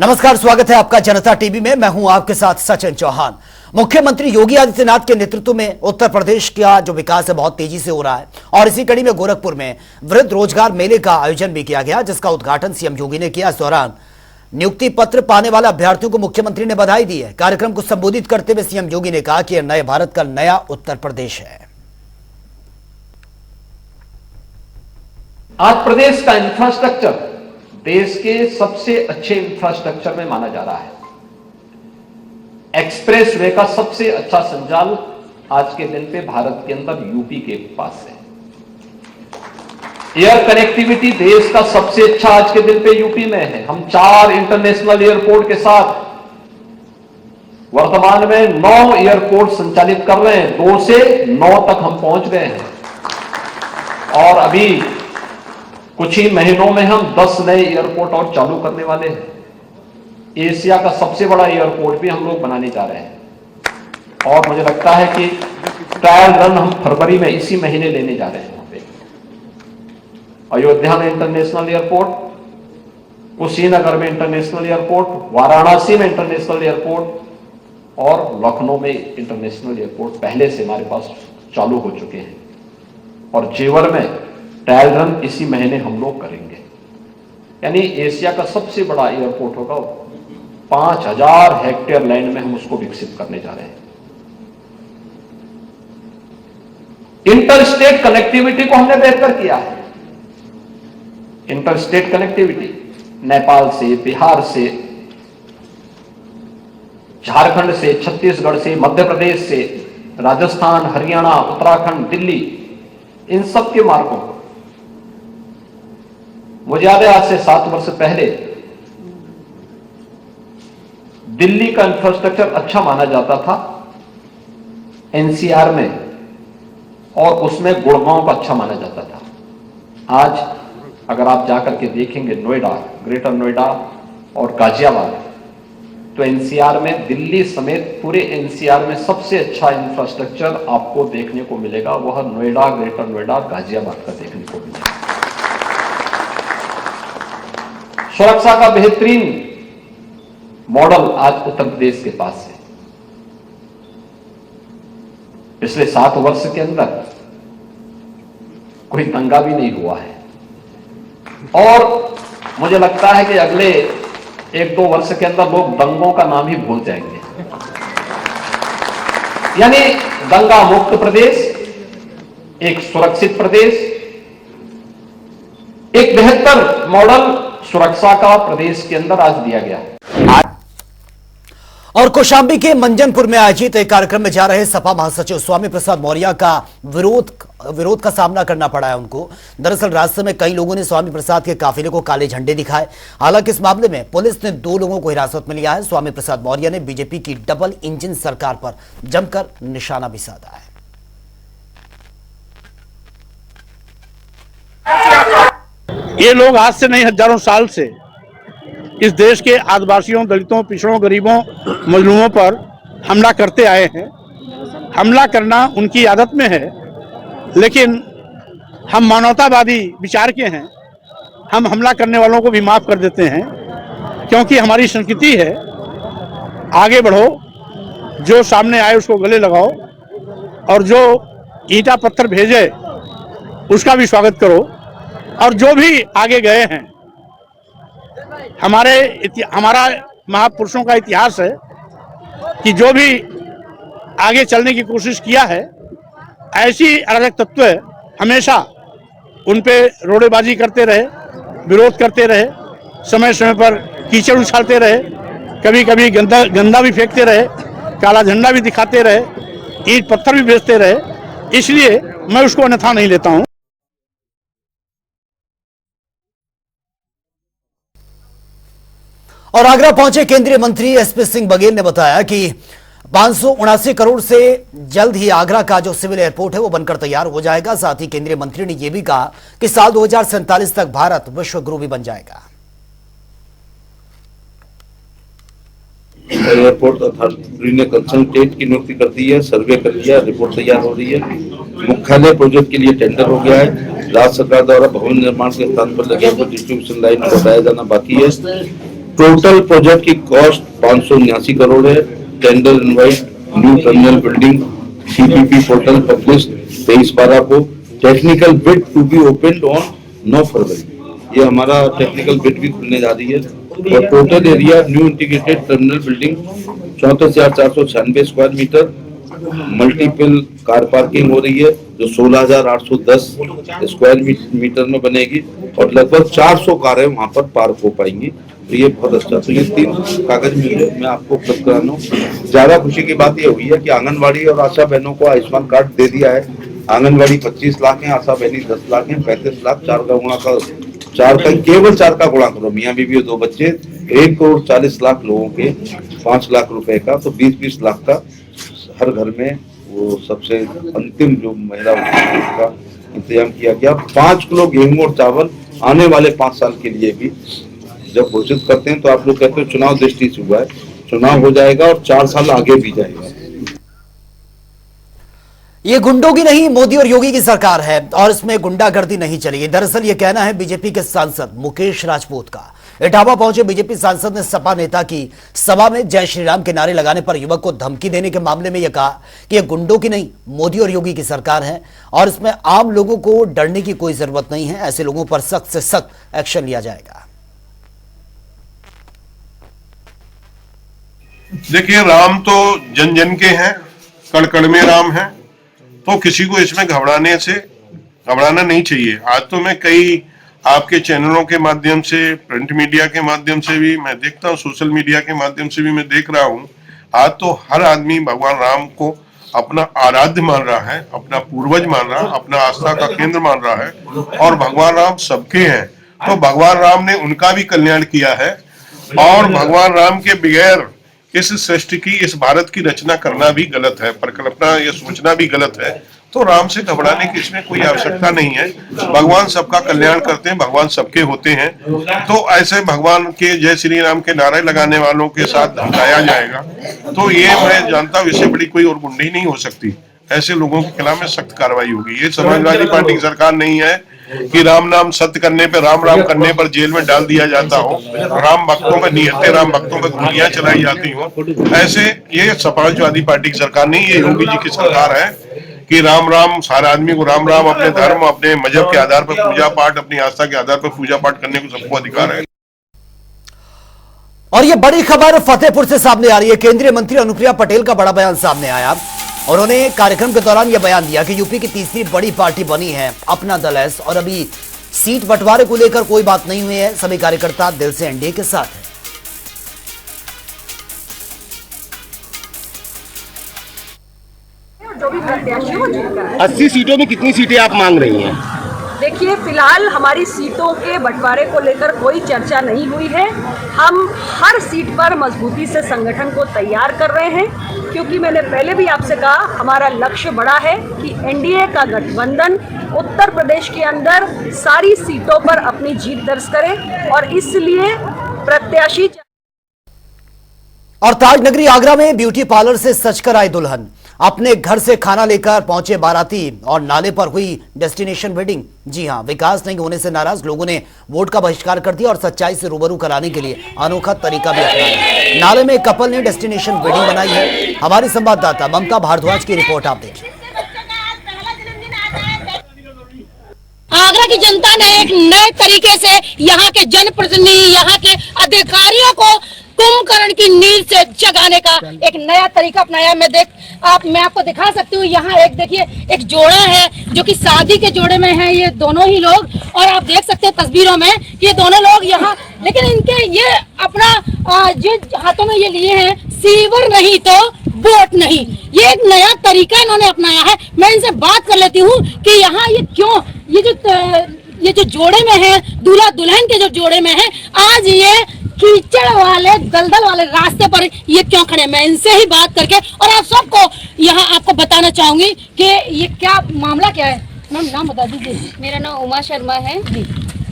नमस्कार, स्वागत है आपका जनता टीवी में। मैं हूं आपके साथ सचिन चौहान। मुख्यमंत्री योगी आदित्यनाथ के नेतृत्व में उत्तर प्रदेश का जो विकास है बहुत तेजी से हो रहा है और इसी कड़ी में गोरखपुर में वृद्ध रोजगार मेले का आयोजन भी किया गया, जिसका उद्घाटन सीएम योगी ने किया। इस दौरान नियुक्ति पत्र पाने वाले अभ्यर्थियों को मुख्यमंत्री ने बधाई दी है। कार्यक्रम को संबोधित करते हुए सीएम योगी ने कहा कि यह नए भारत का नया उत्तर प्रदेश है। आज प्रदेश का इंफ्रास्ट्रक्चर देश के सबसे अच्छे इंफ्रास्ट्रक्चर में माना जा रहा है। एक्सप्रेस वे का सबसे अच्छा संजाल आज के दिन पे भारत के अंदर यूपी के पास है। एयर कनेक्टिविटी देश का सबसे अच्छा आज के दिन पे यूपी में है। हम 4 इंटरनेशनल एयरपोर्ट के साथ वर्तमान में 9 एयरपोर्ट संचालित कर रहे हैं। 2 से 9 तक हम पहुंच गए हैं और अभी कुछ ही महीनों में हम 10 नए एयरपोर्ट और चालू करने वाले हैं। एशिया का सबसे बड़ा एयरपोर्ट भी हम लोग बनाने जा रहे हैं और मुझे लगता है कि ट्रायल रन हम फरवरी में इसी महीने लेने जा रहे हैं। वहां पे अयोध्या में इंटरनेशनल एयरपोर्ट, कुशीनगर में इंटरनेशनल एयरपोर्ट, वाराणसी में इंटरनेशनल एयरपोर्ट और लखनऊ में इंटरनेशनल एयरपोर्ट पहले से हमारे पास चालू हो चुके हैं और जेवर में ट्रायल रन इसी महीने हम लोग करेंगे। यानी एशिया का सबसे बड़ा एयरपोर्ट होगा। 5000 हेक्टेयर लैंड में हम उसको विकसित करने जा रहे हैं। इंटरस्टेट कनेक्टिविटी को हमने बेहतर किया है। इंटरस्टेट कनेक्टिविटी नेपाल से, बिहार से, झारखंड से, छत्तीसगढ़ से, मध्य प्रदेश से, राजस्थान, हरियाणा, उत्तराखंड, दिल्ली, इन सब के मार्गों को मुझे याद है आज से 7 वर्ष पहले दिल्ली का इंफ्रास्ट्रक्चर अच्छा माना जाता था एनसीआर में और उसमें गुड़गांव का अच्छा माना जाता था। आज अगर आप जाकर के देखेंगे नोएडा, ग्रेटर नोएडा और गाजियाबाद, तो एनसीआर में दिल्ली समेत पूरे एनसीआर में सबसे अच्छा इंफ्रास्ट्रक्चर आपको देखने को मिलेगा। वह नोएडा, ग्रेटर नोएडा, गाजियाबाद का देखने को मिलेगा। सुरक्षा का बेहतरीन मॉडल आज उत्तर प्रदेश के पास है। पिछले 7 वर्ष के अंदर कोई दंगा भी नहीं हुआ है और मुझे लगता है कि अगले 1-2 वर्ष के अंदर लोग दंगों का नाम ही भूल जाएंगे। यानी दंगा मुक्त प्रदेश, एक सुरक्षित प्रदेश, एक बेहतर मॉडल सुरक्षा का प्रदेश के अंदर आज दिया गया है। और कौशांबी के मंजनपुर में आयोजित एक कार्यक्रम में जा रहे सपा महासचिव स्वामी प्रसाद मौर्य का विरोध का सामना करना पड़ा है उनको। दरअसल रास्ते में कई लोगों ने स्वामी प्रसाद के काफिले को काले झंडे दिखाए। हालांकि इस मामले में पुलिस ने 2 लोगों को हिरासत में लिया है। स्वामी प्रसाद मौर्य ने बीजेपी की डबल इंजन सरकार पर जमकर निशाना भी साधा है। ये लोग आज से नहीं, हजारों साल से इस देश के आदिवासियों, दलितों, पिछड़ों, गरीबों, मजलूमों पर हमला करते आए हैं। हमला करना उनकी आदत में है, लेकिन हम मानवतावादी विचार के हैं। हम हमला करने वालों को भी माफ कर देते हैं, क्योंकि हमारी संस्कृति है आगे बढ़ो, जो सामने आए उसको गले लगाओ और जो ईंटा पत्थर भेजे उसका भी स्वागत करो। और जो भी आगे गए हैं, हमारा महापुरुषों का इतिहास है कि जो भी आगे चलने की कोशिश किया है, ऐसी अराजक तत्व हमेशा उन पे रोड़ेबाजी करते रहे, विरोध करते रहे, समय समय पर कीचड़ उछालते रहे, कभी कभी गंदा भी फेंकते रहे, काला झंडा भी दिखाते रहे, ईंट पत्थर भी भेजते रहे। इसलिए मैं उसको अन्यथा नहीं लेता हूँ। और आगरा पहुंचे केंद्रीय मंत्री एसपी सिंह बघेल ने बताया कि 579 करोड़ से जल्द ही आगरा का जो सिविल एयरपोर्ट है वो बनकर तैयार हो जाएगा। साथ ही केंद्रीय मंत्री ने यह भी कहा कि साल 2047 तक भारत विश्व गुरु भी बन जाएगा। एयरपोर्ट अथॉरिटी ने कंसल्टेंट की नियुक्ति कर दी है, सर्वे कर लिया, रिपोर्ट तैयार हो रही है। मुख्यालय प्रोजेक्ट के लिए टेंडर हो गया है। राज्य सरकार द्वारा भवन निर्माण के स्थान पर लगे हुए डिस्ट्रीब्यूशन लाइन को हटाया जाना बाकी है। टोटल प्रोजेक्ट की कॉस्ट 579 करोड़ है। Tender invite, new terminal building, CPP portal publish 23/12 को। Technical bid to be open on 9 February. ये हमारा टेक्निकल बिड भी खुलने जा रही है। और total area new integrated terminal building 34,496 square metre. Multiple car parking हो रही है जो 16,810 स्क्वायर मीटर में बनेगी और लगभग 400 कारें वहां पर पार्क हो पाएंगी। तो ये बहुत अच्छा। तो ये 3 कागज मिले, मैं आपको उपलब्ध कराना हूँ। ज्यादा खुशी की बात ये हुई है कि आंगनबाड़ी और आशा बहनों को आयुष्मान कार्ड दे दिया है। आंगनबाड़ी 25 लाख है, आशा बहनी 10 लाख है, 35 लाख। 4 का केवल 4 का गुणा करो, मियाँ बीवी और 2 बच्चे, 1,40,00,000 लोगों के 5 लाख रुपए का, तो 20-20 लाख का हर घर में वो सबसे अंतिम जो महिला का इंतजाम किया गया। 5 किलो गेहूं और चावल आने वाले 5 साल के लिए भी जब घोषित करते हैं तो आप लोग कहते हो चुनाव दृष्टि से हुआ है, चुनाव हो जाएगा और 4 साल आगे भी जाएगा। ये गुंडों की नहीं, मोदी और योगी की सरकार है और इसमें गुंडागर्दी नहीं चलेगी। दरअसल ये कहना है बीजेपी के सांसद मुकेश राजपूत का। इटावा पहुंचे बीजेपी सांसद ने सपा नेता की सभा में जय श्री राम के नारे लगाने पर युवक को धमकी देने के मामले में यह कहा कि यह गुंडों की नहीं, मोदी और योगी की सरकार है और इसमें आम लोगों को डरने की कोई जरूरत नहीं है। ऐसे लोगों पर सख्त से सख्त एक्शन लिया जाएगा। देखिए, राम तो जन जन के हैं, कण कण में राम है, तो किसी को इसमें घबराना नहीं चाहिए। आज तो मैं कई आपके चैनलों के माध्यम से, प्रिंट मीडिया के माध्यम से भी मैं देखता हूँ, सोशल मीडिया के माध्यम से भी मैं देख रहा हूँ, आज तो हर आदमी भगवान राम को अपना आराध्य मान रहा है, अपना पूर्वज मान रहा है, अपना आस्था का केंद्र मान रहा है। और भगवान राम सबके हैं, तो भगवान राम ने उनका भी कल्याण किया है। और भगवान राम के बगैर इस सृष्टि की, इस भारत की रचना करना भी गलत है, परिकल्पना ये सोचना भी गलत है। तो राम से घबराने की इसमें कोई आवश्यकता नहीं है। भगवान सबका कल्याण करते हैं, भगवान सबके होते हैं। तो ऐसे भगवान के जय श्री राम के नारे लगाने वालों के साथ धमकाया जाएगा तो ये मैं जानता हूँ इससे बड़ी कोई और गुंडी नहीं हो सकती। ऐसे लोगों के खिलाफ में सख्त कार्रवाई होगी। ये समाजवादी पार्टी की सरकार नहीं है कि राम नाम सत्य करने पे, राम राम करने पर जेल में डाल दिया जाता हो, राम भक्तों पर, निहत्थे राम भक्तों पर गोलियां चलाई जाती हो। ऐसे ये समाजवादी पार्टी की सरकार नहीं, ये योगी जी की सरकार है कि राम राम, सारे आदमी को राम राम, अपने धर्म, अपने मजहब के आधार पर पूजा पाठ, अपनी आस्था के आधार पर पूजा पाठ करने को सबको अधिकार है। और ये बड़ी खबर फतेहपुर से सामने आ रही है। केंद्रीय मंत्री अनुप्रिया पटेल का बड़ा बयान सामने आया। उन्होंने कार्यक्रम के दौरान यह बयान दिया कि यूपी की तीसरी बड़ी पार्टी बनी है अपना दल एस और अभी सीट बंटवारे को लेकर कोई बात नहीं हुई है। सभी कार्यकर्ता दिल से एनडीए के साथ हैं। 80 सीटों में कितनी सीटें आप मांग रही हैं? देखिए, फिलहाल हमारी सीटों के बंटवारे को लेकर कोई चर्चा नहीं हुई है। हम हर सीट पर मजबूती से संगठन को तैयार कर रहे हैं, क्योंकि मैंने पहले भी आपसे कहा, हमारा लक्ष्य बड़ा है कि एनडीए का गठबंधन उत्तर प्रदेश के अंदर सारी सीटों पर अपनी जीत दर्ज करे और इसलिए प्रत्याशी। और ताजनगरी आगरा में ब्यूटी पार्लर से सजकर आई दुल्हन, अपने घर से खाना लेकर पहुंचे बाराती और नाले पर हुई डेस्टिनेशन वेडिंग। जी हां, विकास नहीं होने से नाराज लोगों ने वोट का बहिष्कार कर दिया और सच्चाई से रूबरू कराने के लिए अनोखा तरीका भी अपनाया। नाले में कपल ने डेस्टिनेशन वेडिंग बनाई है। हमारी संवाददाता ममता भारद्वाज की रिपोर्ट आप देखिए। आगरा की जनता ने एक नए तरीके से यहाँ के जनप्रतिनिधि, यहाँ के अधिकारियों को कुंभकर्ण की नींद से जगाने का एक नया तरीका अपनाया। मैं आपको दिखा सकती हूँ। यहाँ एक देखिए, एक जोड़ा है जो कि शादी के जोड़े में है, ये दोनों ही लोग, और आप देख सकते हैं तस्वीरों में ये दोनों लोग यहाँ, लेकिन इनके ये अपना ये हाथों में ये लिए हैं, सीवर नहीं तो वोट नहीं। ये एक नया तरीका इन्होंने अपनाया है। मैं इनसे बात कर लेती हूँ कि यहाँ ये क्यों, ये जो जोड़े में है, दूल्हा दुल्हन के जो जोड़े में है, आज ये कीचड़ वाले, दलदल वाले रास्ते पर ये क्यों खड़े। मैं इनसे ही बात करके और आप सबको यहाँ आपको बताना चाहूंगी कि ये क्या मामला क्या है। मैम, नाम बता दीजिए। मेरा नाम उमा शर्मा है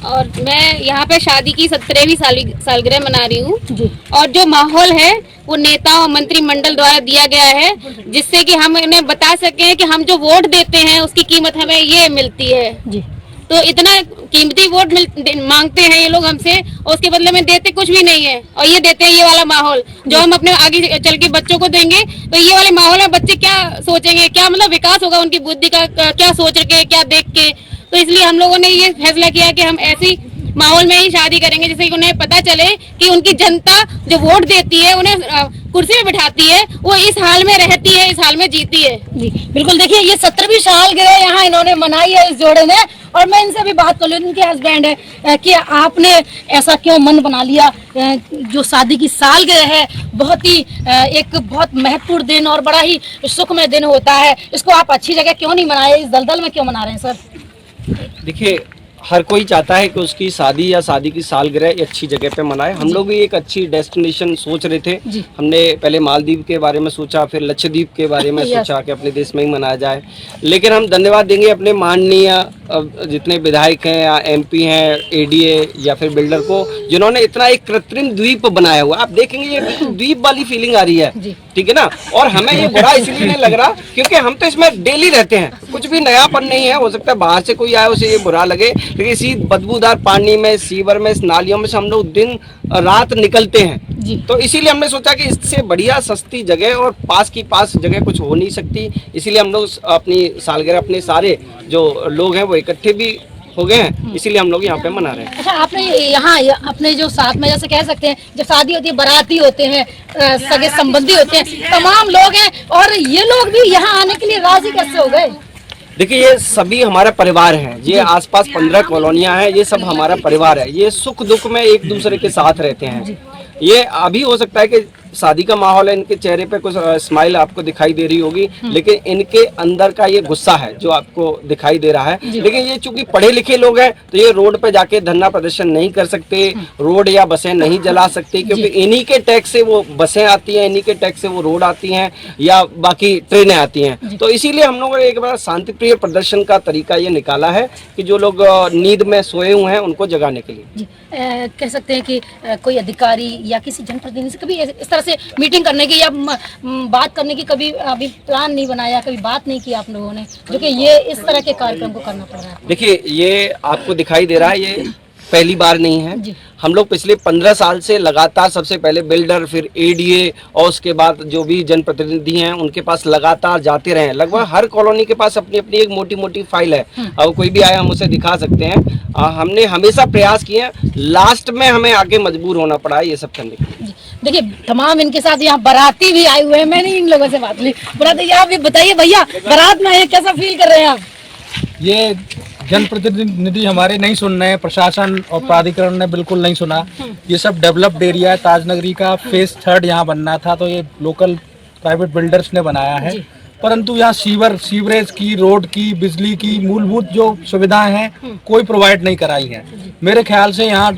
और मैं यहाँ पे शादी की 17वीं सालगिरह मना रही हूँ। और जो माहौल है वो नेता और मंत्रिमंडल द्वारा दिया गया है, जिससे कि हम इन्हें बता सकें कि हम जो वोट देते हैं उसकी कीमत हमें ये मिलती है। तो इतना कीमती वोट मांगते हैं ये लोग हमसे और उसके बदले में देते कुछ भी नहीं है। और ये देते हैं ये वाला माहौल जो हम अपने आगे चल के बच्चों को देंगे। तो ये वाले माहौल में बच्चे क्या सोचेंगे, क्या मतलब विकास होगा उनकी बुद्धि का, क्या सोच के, क्या देख के। तो इसलिए हम लोगों ने ये फैसला किया कि हम ऐसी माहौल में ही शादी करेंगे जिससे कि उन्हें पता चले कि उनकी जनता जो वोट देती है, उन्हें कुर्सी में बिठाती है, वो इस हाल में रहती है, इस हाल में जीती है। जी बिल्कुल, देखिए ये 17वीं सालगिरह यहाँ इन्होंने मनाई है इस जोड़े ने। और मैं इनसे भी बात कर लूँ, इनके हस्बैंड है कि आपने ऐसा क्यों मन बना लिया, जो शादी की सालगिरह है बहुत ही एक बहुत महत्वपूर्ण दिन और बड़ा ही सुखमय दिन होता है, इसको आप अच्छी जगह क्यों नहीं मनाए, इस दलदल में क्यों मना रहे हैं सर? देखिए, हर कोई चाहता है कि उसकी शादी या शादी की सालगिरह अच्छी जगह पे मनाए। हम लोग भी एक अच्छी डेस्टिनेशन सोच रहे थे। हमने पहले मालदीव के बारे में सोचा, फिर लक्षद्वीप के बारे में सोचा कि अपने देश में ही मनाया जाए। लेकिन हम धन्यवाद देंगे अपने माननीय जितने विधायक हैं या एमपी हैं, एडीए या फिर बिल्डर को, जिन्होंने इतना एक कृत्रिम द्वीप बनाया हुआ। आप देखेंगे ये द्वीप वाली फीलिंग आ रही है, ठीक है ना। और हमें ये बुरा इसलिए नहीं लग रहा क्योंकि हम तो इसमें डेली रहते हैं, कुछ भी नयापन नहीं है। हो सकता है बाहर से कोई आए उसे ये बुरा लगे, लेकिन इसी बदबूदार पानी में, सीवर में, इस नालियों में से हम लोग दिन रात निकलते हैं। तो इसीलिए हमने सोचा कि इससे बढ़िया सस्ती जगह और पास की पास जगह कुछ हो नहीं सकती। इसीलिए हम लोग अपनी सालगिरह अपने सारे जो लोग हैं वो इकट्ठे भी हो गए हैं, इसीलिए हम लोग यहाँ पे मना रहे हैं। अच्छा, आपने यहाँ अपने जो साथ में जैसे कह सकते हैं जब शादी होती है, बाराती होते हैं, सगे संबंधी होते हैं, तमाम लोग हैं, और ये लोग भी यहाँ आने के लिए राजी कैसे हो गए? देखिए, ये सभी हमारा परिवार है। ये आसपास 15 कॉलोनियां हैं, ये सब हमारा परिवार है। ये सुख दुख में एक दूसरे के साथ रहते हैं। ये अभी हो सकता है कि शादी का माहौल है, इनके चेहरे पे कुछ स्माइल आपको दिखाई दे रही होगी, लेकिन इनके अंदर का ये गुस्सा है जो आपको दिखाई दे रहा है। लेकिन ये चूंकि पढ़े लिखे लोग हैं तो ये रोड पे जाके धरना प्रदर्शन नहीं कर सकते, रोड या बसें नहीं जला सकते, क्योंकि इन्हीं के टैक्स से वो बसें आती हैं, इन्हीं के टैक्स से वो रोड आती हैं या बाकी ट्रेनें आती हैं। तो इसीलिए हम लोगों ने एक बार शांतिप्रिय प्रदर्शन का तरीका ये निकाला है कि जो लोग नींद में सोए हुए हैं उनको जगाने के लिए। कह सकते हैं कि कोई अधिकारी या किसी जनप्रतिनिधि से कभी इस तरह से मीटिंग करने की या बात करने की कभी अभी प्लान नहीं बनाया, कभी बात नहीं की आप लोगों ने, जो कि ये इस तरह के कार्यक्रम को करना पड़ रहा है? देखिए, ये आपको दिखाई दे रहा है, ये पहली बार नहीं है। हम लोग पिछले 15 साल से लगातार, सबसे पहले बिल्डर, फिर एडीए और उसके बाद जो भी जनप्रतिनिधि हैं उनके पास लगातार जाते रहे। लगभग हर कॉलोनी के पास अपनी अपनी एक मोटी मोटी फाइल है, अब कोई भी आए हम उसे दिखा सकते हैं। हमने हमेशा प्रयास किए हैं, लास्ट में हमें आगे मजबूर होना पड़ा है ये सब करने के लिए। देखिए, तमाम इनके साथ यहाँ बाराती भी आए हुए हैं, मैंने इन लोगों से बात ली। बाराती, आप भी बताइए भैया, बारात में कैसा फील कर रहे हैं आप? ये जनप्रतिनिधि हमारे नहीं सुन रहे हैं, प्रशासन और प्राधिकरण ने बिल्कुल नहीं सुना। ये सब डेवलप्ड एरिया है, ताजनगरी का फेज 3 यहाँ बनना था, तो ये लोकल प्राइवेट बिल्डर्स ने बनाया है। परंतु यहाँ सीवरेज की, रोड की, बिजली की मूलभूत जो सुविधाएं हैं कोई प्रोवाइड नहीं कराई है। मेरे ख्याल से यहाँ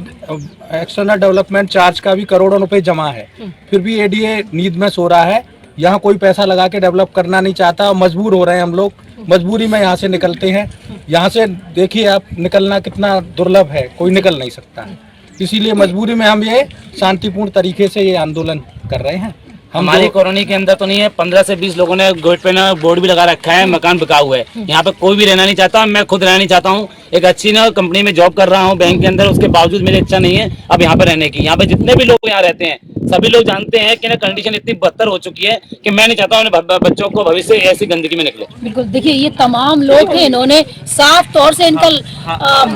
एक्सटर्नल डेवलपमेंट चार्ज का भी करोड़ों रुपए जमा है, फिर भी एडीए नींद में सो रहा है। यहाँ कोई पैसा लगा के डेवलप करना नहीं चाहता और मजबूर हो रहे हैं हम लोग, मजबूरी में यहाँ से निकलते हैं। यहाँ से देखिए आप, निकलना कितना दुर्लभ है, कोई निकल नहीं सकता है। इसीलिए मजबूरी में हम ये शांतिपूर्ण तरीके से ये आंदोलन कर रहे हैं। हमारी कॉलोनी के अंदर तो नहीं है, 15 से 20 लोगों ने गेट पे ना बोर्ड भी लगा रखा है, मकान बिका हुआ है। यहाँ पे कोई भी रहना नहीं चाहता, मैं खुद रहना नहीं चाहता हूँ। एक अच्छी ना कंपनी में जॉब कर रहा हूँ बैंक के अंदर, उसके बावजूद मेरी इच्छा नहीं है अब यहाँ पे रहने की। यहाँ पे जितने भी लोग यहाँ रहते हैं सभी लोग जानते हैं कि ना कंडीशन इतनी बदतर हो चुकी है कि मैं नहीं चाहता हूँ बच्चों को भविष्य ऐसी गंदगी में निकले। बिल्कुल, देखिए ये तमाम लोग थे, इन्होंने साफ तौर से इनका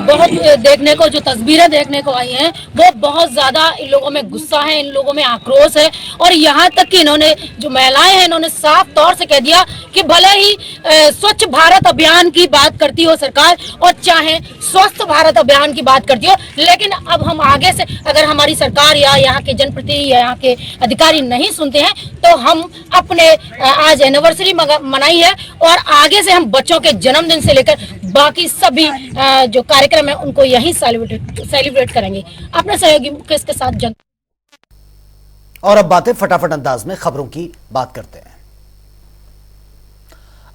बहुत देखने को, जो तस्वीरें देखने को आई हैं वो बहुत ज्यादा इन लोगों में गुस्सा है, इन लोगों में आक्रोश है। और यहाँ तक कि इन्होंने, जो महिलाएं हैं, इन्होंने साफ तौर से कह दिया कि भले ही स्वच्छ भारत अभियान की बात करती हो सरकार और चाहे स्वस्थ भारत अभियान की बात करती हो, लेकिन अब हम आगे से अगर हमारी सरकार या यहाँ के जनप्रतिनिधि या यहाँ के अधिकारी नहीं सुनते हैं तो हम अपने आज एनिवर्सरी मनाई है और आगे से हम बच्चों के जन्मदिन से लेकर बाकी सभी जो कार्यक्रम है उनको यहीं सेलिब्रेट करेंगे अपने सहयोगी के साथ। और अब बातें फटाफट अंदाज में खबरों की बात करते हैं।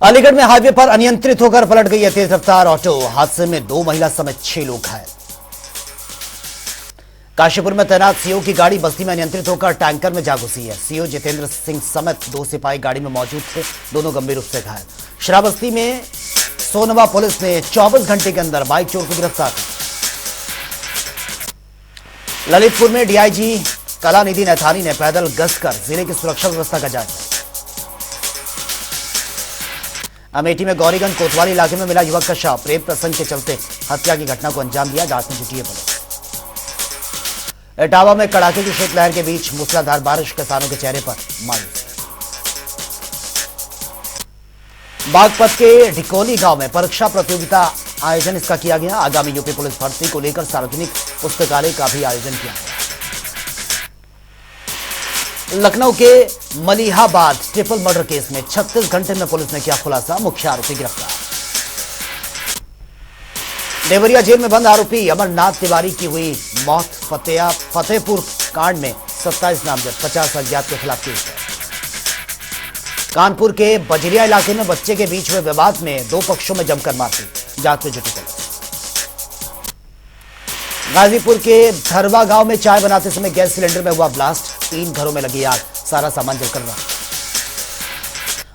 अलीगढ़ में हाईवे पर अनियंत्रित होकर पलट गई है तेज रफ्तार ऑटो, हादसे में 2 महिला समेत 6 लोग घायल। काशीपुर में तैनात सीओ की गाड़ी बस्ती में अनियंत्रित होकर टैंकर में जा घुसी है। सीओ जितेंद्र सिंह समेत 2 सिपाही गाड़ी में मौजूद थे, दोनों गंभीर रूप से घायल। श्रावस्ती में सोनवा पुलिस ने 24 घंटे के अंदर बाइक चोर को गिरफ्तार किया। ललितपुर में डीआईजी कलानिधि नैथानी ने पैदल गश्त कर जिले की सुरक्षा व्यवस्था का जायजा। अमेठी में गौरीगंज कोतवाली इलाके में मिला युवक का शव। प्रेम प्रसंग के चलते हत्या की घटना को अंजाम दिया, जांच में जुटी है पुलिस। इटावा में कड़ाके की शीतलहर के बीच मूसलाधार बारिश, किसानों के चेहरे पर मायूसी। बागपत के ढिकोली गांव में परीक्षा प्रतियोगिता आयोजन इसका किया गया। आगामी यूपी पुलिस भर्ती को लेकर सार्वजनिक पुस्तकालय का भी आयोजन किया गया। लखनऊ के मलिहाबाद ट्रिपल मर्डर केस में 36 घंटे में पुलिस ने किया खुलासा, मुख्य आरोपी गिरफ्तार। देवरिया जेल में बंद आरोपी अमरनाथ तिवारी की हुई मौत। फतेहपुर कांड में 27 नामजद, 50 अज्ञात के खिलाफ केस है। कानपुर के बजरिया इलाके में बच्चे के बीच हुए विवाद में 2 पक्षों में जमकर मारपीट, जांच में जुटी पुलिस। गाजीपुर के धरवा गांव में चाय बनाते समय गैस सिलेंडर में हुआ ब्लास्ट, 3 घरों में लगी आग, सारा सामान जलकर रहा।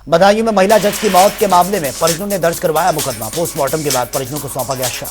बदायूं में महिला जज की मौत के मामले में परिजनों ने दर्ज करवाया मुकदमा। पोस्टमार्टम के बाद परिजनों को सौंपा गया शव।